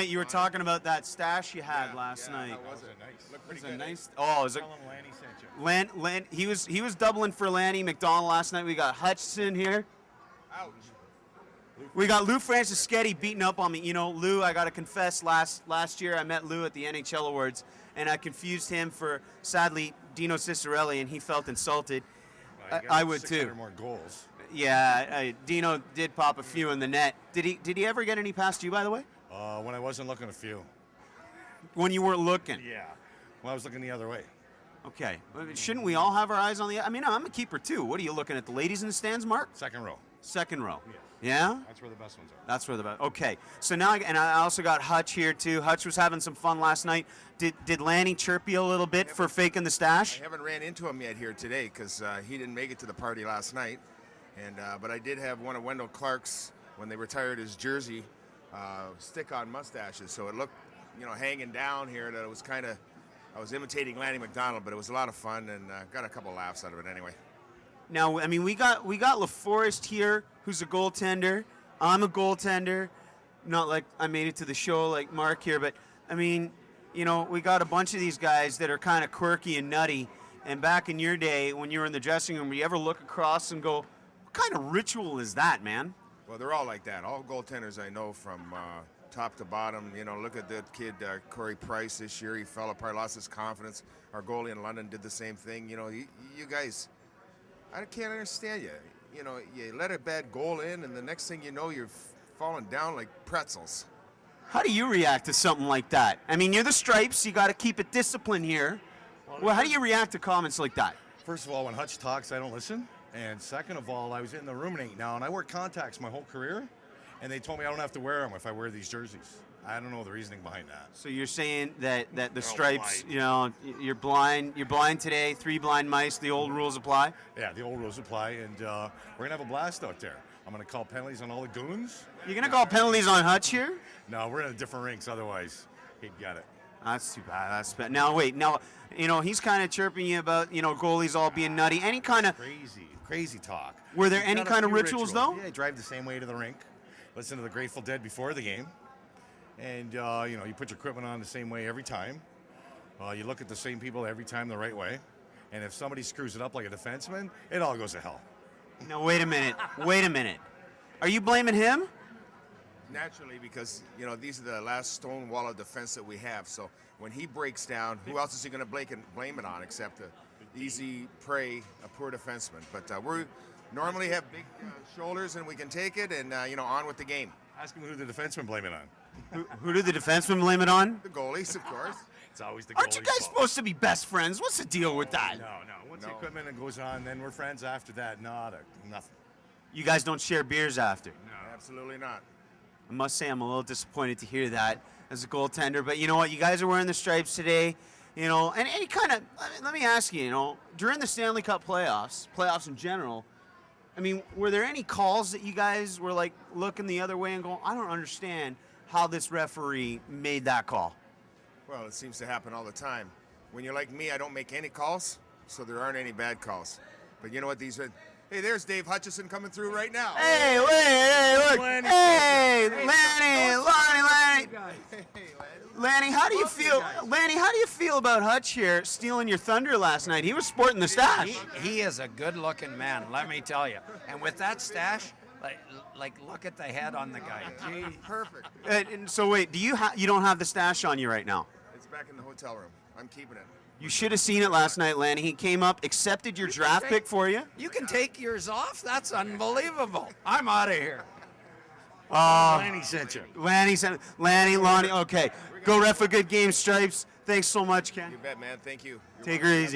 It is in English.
You were talking about that stash you had last night. How was it? Nice. Looked pretty good. Nice. Oh, is it? Tell him Lanny sent you. He was doubling for Lanny McDonald last night. We got Hutchison here. Ouch. We got Lou Francischetti beating up on me. You know, Lou, I got to confess, last year I met Lou at the NHL Awards, and I confused him for, sadly, Dino Cicerelli, and he felt insulted. I would too. More goals. Yeah, Dino did pop a few in the net. Did he ever get any past you, by the way? When I wasn't looking, a few. When you weren't looking? Yeah. When I was looking the other way. Okay. Shouldn't we all have our eyes on the... I mean, I'm a keeper, too. What are you looking at, the ladies in the stands, Mark? Second row. Second row. Yes. Yeah? That's where the best ones are. That's where the best... Okay. So now, and I also got Hutch here, too. Hutch was having some fun last night. Did Lanny chirp you a little bit for faking the stash? I haven't ran into him yet here today because he didn't make it to the party last night. But I did have one of Wendell Clark's, when they retired his jersey, stick-on mustaches. So it looked, hanging down here that it was kind of... I was imitating Lanny McDonald, but it was a lot of fun and got a couple laughs out of it anyway. Now, I mean, we got LaForest here, who's a goaltender. I'm a goaltender. Not like I made it to the show like Mark here, but I mean, we got a bunch of these guys that are kind of quirky and nutty. And back in your day, when you were in the dressing room, do you ever look across and go, "What kind of ritual is that, man?" Well, they're all like that. All goaltenders I know from top to bottom. Look at that kid, Corey Price, this year. He fell apart, lost his confidence. Our goalie in London did the same thing. You guys, I can't understand you. You let a bad goal in, and the next thing you know, you're falling down like pretzels. How do you react to something like that? I mean, you're the Stripes. You got to keep it disciplined here. Well, how do you react to comments like that? First of all, when Hutch talks, I don't listen. And second of all, I was in the ruminate now, and I wore contacts my whole career, and they told me I don't have to wear them if I wear these jerseys. I don't know the reasoning behind that. So you're saying that the Stripes, you're blind today, 3 blind mice, the old rules apply? Yeah, the old rules apply, and we're going to have a blast out there. I'm going to call penalties on all the goons. You're going to call penalties on Hutch here? No, we're in a different rinks, otherwise he'd get it. That's too bad. That's bad. Now, wait, he's kind of chirping you about, goalies all being nutty. Any kind of... Crazy talk. Were there any kind of rituals, though? Yeah, drive the same way to the rink, listen to the Grateful Dead before the game. And, you put your equipment on the same way every time. You look at the same people every time the right way. And if somebody screws it up like a defenseman, it all goes to hell. Now, wait a minute. Are you blaming him? Naturally, because, these are the last stone wall of defense that we have. So when he breaks down, who else is he going to blame it on except the easy prey, a poor defenseman? But we normally have big shoulders and we can take it and, on with the game. Ask him who the defensemen blame it on. Who do the defensemen blame it on? The goalies, of course. It's always the goalies. Aren't you guys supposed to be best friends? What's the deal with that? No. Once the equipment goes on, then we're friends after that. Nothing. You guys don't share beers after? No, absolutely not. I must say I'm a little disappointed to hear that as a goaltender. But you know what? You guys are wearing the Stripes today. And any kind of, let me ask you, during the Stanley Cup playoffs in general, I mean, were there any calls that you guys were like looking the other way and going, I don't understand how this referee made that call? Well, it seems to happen all the time. When you're like me, I don't make any calls, so there aren't any bad calls. But you know what these are? Hey, there's Dave Hutchison coming through right now. Hey, look. Lanny. Hey, Lanny. Lanny, how do you feel? Lanny, how do you feel about Hutch here stealing your thunder last night? He was sporting the stash. He is a good-looking man, let me tell you. And with that stash, like look at the head on the guy. Gee. Perfect. And so wait, you don't have the stash on you right now? It's back in the hotel room. I'm keeping it. You should have seen it last night, Lanny. He came up, accepted your draft pick for you. You can take yours off? That's unbelievable. I'm out of here. Lanny sent you. Lanny, okay. Go ref a good game, Stripes. Thanks so much, Ken. You bet, man. Thank you. Take her easy.